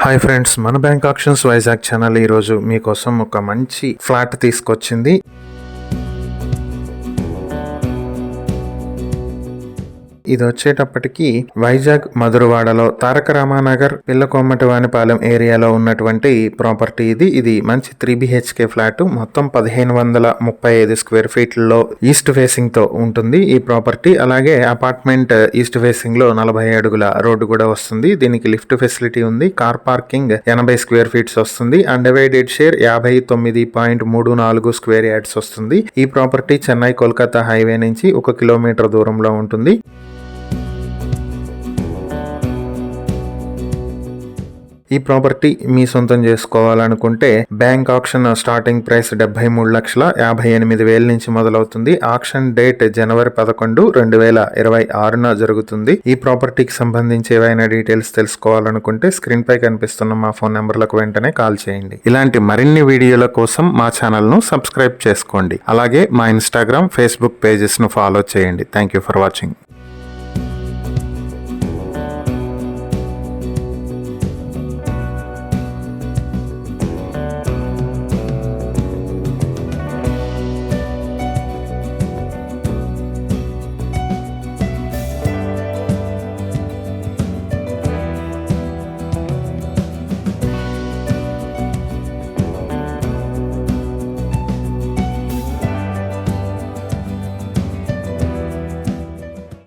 Hi friends, మన bank options Vizag channel ఈరోజు మీకోసం ఒక మంచి ఫ్లాట్ తీసుకొచ్చింది. ఇది వచ్చేటప్పటికి వైజాగ్ మధురవాడలో తారక రామానగర్ పిల్లకొమ్మటివానిపాలెం ఏరియాలో ఉన్నటువంటి ప్రాపర్టీ ఇది మంచి 3 BHK ఫ్లాట్. మొత్తం 1535 స్క్వేర్ ఫీట్లలో ఈస్ట్ ఫేసింగ్ తో ఉంటుంది ఈ ప్రాపర్టీ. అలాగే అపార్ట్మెంట్ ఈస్ట్ ఫేసింగ్ లో 40 అడుగుల రోడ్డు కూడా వస్తుంది. దీనికి లిఫ్ట్ ఫెసిలిటీ ఉంది. కార్ పార్కింగ్ 80 స్క్వేర్ ఫీట్స్ వస్తుంది. అన్డివైడెడ్ షేర్ 59.34 స్క్వేర్ యార్డ్స్ వస్తుంది. ఈ ప్రాపర్టీ చెన్నై కోల్కతా హైవే నుంచి 1 కిలోమీటర్ దూరంలో ఉంటుంది. ఈ ప్రాపర్టీ మీ సొంతం చేసుకోవాలనుకుంటే బ్యాంక్ ఆక్షన్ స్టార్టింగ్ ప్రైస్ 73,58,000 నుంచి మొదలవుతుంది. ఆక్షన్ డేట్ జనవరి 11, 2026 జరుగుతుంది. ఈ ప్రాపర్టీకి సంబంధించి ఏవైనా డీటెయిల్స్ తెలుసుకోవాలనుకుంటే స్క్రీన్ పై కనిపిస్తున్న మా ఫోన్ నెంబర్లకు వెంటనే కాల్ చేయండి. ఇలాంటి మరిన్ని వీడియోల కోసం మా ఛానల్ ను సబ్స్క్రైబ్ చేసుకోండి. అలాగే మా ఇన్స్టాగ్రామ్, ఫేస్బుక్ పేజెస్ ను ఫాలో చేయండి. Thank you for watching.